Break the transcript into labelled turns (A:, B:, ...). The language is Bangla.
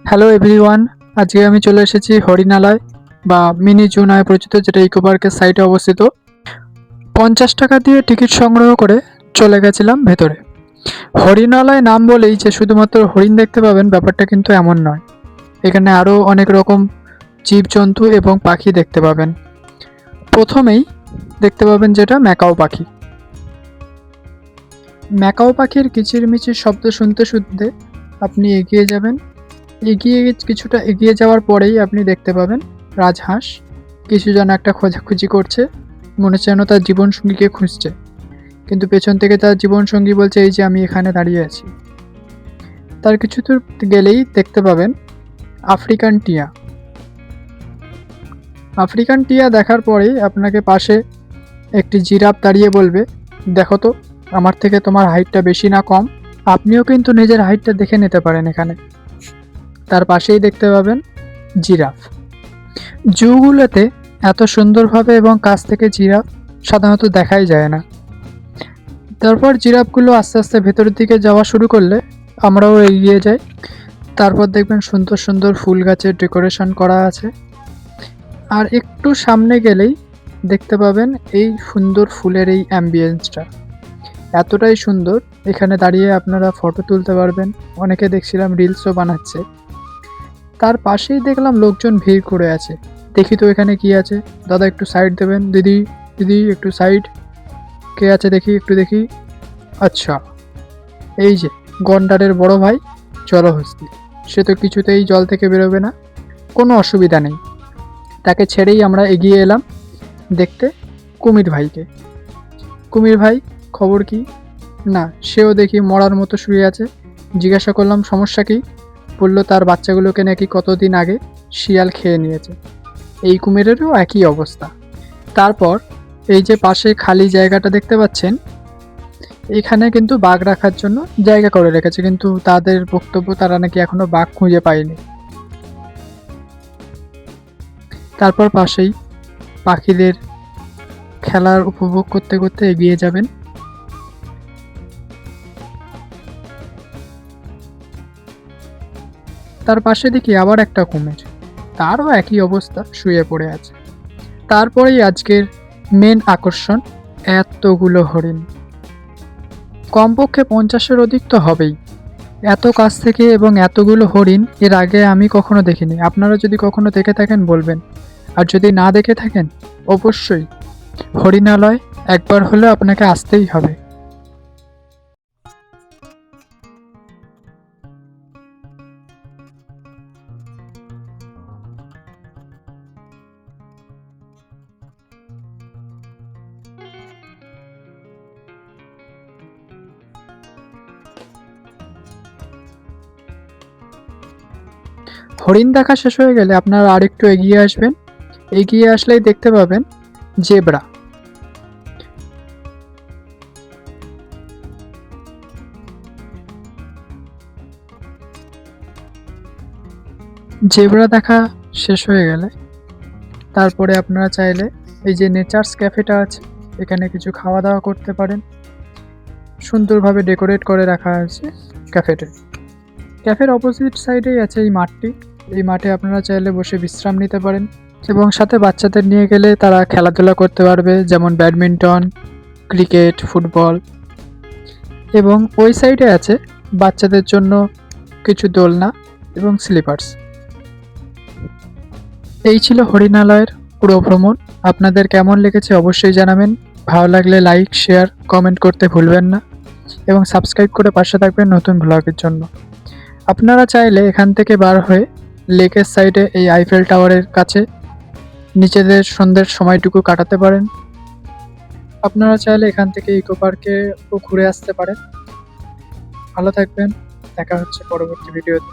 A: হ্যালো এভরিওয়ান, আজকে আমি চলে এসেছি হরিণালয় বা মিনি জু নামে পরিচিত, যেটা ইকো পার্কের সাইটে অবস্থিত। 50 টাকা দিয়ে টিকিট সংগ্রহ করে চলে গেছিলাম ভেতরে। হরিণালয় নাম বলেই যে শুধুমাত্র হরিণ দেখতে পাবেন ব্যাপারটা কিন্তু এমন নয়। এখানে আরও অনেক রকম জীবজন্তু এবং পাখি দেখতে পাবেন। প্রথমেই দেখতে পাবেন যেটা ম্যাকাও পাখি। ম্যাকাও পাখির কিচিরমিচির শব্দ শুনতে শুনতে আপনি এগিয়ে যাবেন। কিছুটা এগিয়ে যাওয়ার পরেই আপনি দেখতে পাবেন রাজহাঁস কিছু জন একটা খোঁজাখুঁজি করছে, মনে হচ্ছে যেন তার জীবনসঙ্গীকে খুঁজছে, কিন্তু পেছন থেকে তার জীবনসঙ্গী বলছে এই যে আমি এখানে দাঁড়িয়ে আছি। তার কিছু দূর গেলেই দেখতে পাবেন আফ্রিকান টিয়া। আফ্রিকান টিয়া দেখার পরেই আপনাকে পাশে একটি জিরাফ দাঁড়িয়ে বলবে, দেখো তো আমার থেকে তোমার হাইটটা বেশি না কম। আপনিও কিন্তু নিজের হাইটটা দেখে নিতে পারেন এখানে। তার পাশেই দেখতে পাবেন জিরাফ। জুগুলোতে এত সুন্দরভাবে এবং কাছ থেকে জিরাফ সাধারণত দেখাই যায় না। তারপর জিরাফগুলো আস্তে আস্তে ভেতরের দিকে যাওয়া শুরু করলে আমরাও এগিয়ে যাই। তারপর দেখবেন সুন্দর সুন্দর ফুল গাছের ডেকোরেশন করা আছে। আর একটু সামনে গেলেই দেখতে পাবেন এই সুন্দর ফুলের এই অ্যাম্বিয়েন্সটা এতটাই সুন্দর, এখানে দাঁড়িয়ে আপনারা ফটো তুলতে পারবেন। অনেকে দেখছিলাম রিলসও বানাচ্ছে। তার পাশেই দেখলাম লোকজন ভিড় করে আছে। দেখি তো এখানে কি আছে। দাদা একটু সাইড দেবেন, দিদি দিদি একটু সাইড, কে আছে দেখি, একটু দেখি। আচ্ছা, এই যে গন্ডারের বড় ভাই জলহস্তি, সে তো কিছুতেই জল থেকে বেরোবে না। কোনো অসুবিধা নেই, তাকে ছেড়েই আমরা এগিয়ে এলাম দেখতে কুমির ভাইকে। কুমির ভাই খবর কি? না, সেও দেখি মরার মতো শুয়ে আছে। জিজ্ঞাসা করলাম সমস্যা কি? বলল তার বাচ্চাগুলোকে নাকি কতদিন আগে শিয়াল খেয়ে নিয়েছে। এই কুমিরেরও একই অবস্থা। তারপর এই যে পাশে খালি জায়গাটা দেখতে পাচ্ছেন, এখানে কিন্তু বাঘ রাখার জন্য জায়গা করে রেখেছে, কিন্তু তাদের বক্তব্য তারা নাকি এখনো বাঘ খুঁজে পায়নি। তারপর পাশেই পাখিদের খেলার উপভোগ করতে করতে এগিয়ে যাবেন। তার পাশে দেখি আবার একটা কুমির, তারও একই অবস্থা, শুয়ে পড়ে আছে। তারপরেই আজকের মেন আকর্ষণ, এতগুলো হরিণ। কমপক্ষে 50-এর অধিক তো হবেই। এত কাছ থেকে এবং এতগুলো হরিণ এর আগে আমি কখনো দেখিনি। আপনারা যদি কখনো দেখে থাকেন বলবেন, আর যদি না দেখে থাকেন অবশ্যই হরিণালয় একবার হলেও আপনাকে আসতেই হবে। হরিণ দেখা শেষ হয়ে গেলে আপনারা আরেকটু এগিয়ে আসবেন। এগিয়ে আসলেই দেখতে পাবেন জেব্রা। জেব্রা দেখা শেষ হয়ে গেলে তারপরে আপনারা চাইলে এই যে নেচার্স ক্যাফেটা আছে, এখানে কিছু খাওয়া দাওয়া করতে পারেন। সুন্দরভাবে ডেকোরেট করে রাখা আছে ক্যাফেতে। ক্যাফের অপোজিট সাইডেই আছে এই মাঠটি। এই মাঠে আপনারা চাইলে বসে বিশ্রাম নিতে পারেন এবং সাথে বাচ্চাদের নিয়ে গেলে তারা খেলাধুলা করতে পারবে, যেমন ব্যাডমিন্টন, ক্রিকেট, ফুটবল। এবং ওই সাইডে আছে বাচ্চাদের জন্য কিছু দোলনা এবং স্লিপার্স। এই ছিল হরিণালয়ের পুরো ভ্রমণ। আপনাদের কেমন লেগেছে অবশ্যই জানাবেন। ভালো লাগলে লাইক, শেয়ার, কমেন্ট করতে ভুলবেন না এবং সাবস্ক্রাইব করে পাশে থাকবেন নতুন ব্লগের জন্য। আপনারা চাইলে এখান থেকে বার হয়ে লেকের সাইডে এই আইফেল টাওয়ারের কাছে নিজেদের সন্ধ্যের সময়টুকু কাটাতে পারেন। আপনারা চাইলে এখান থেকে ইকো পার্কেও ঘুরে আসতে পারেন। ভালো থাকবেন, দেখা হচ্ছে পরবর্তী ভিডিওতে।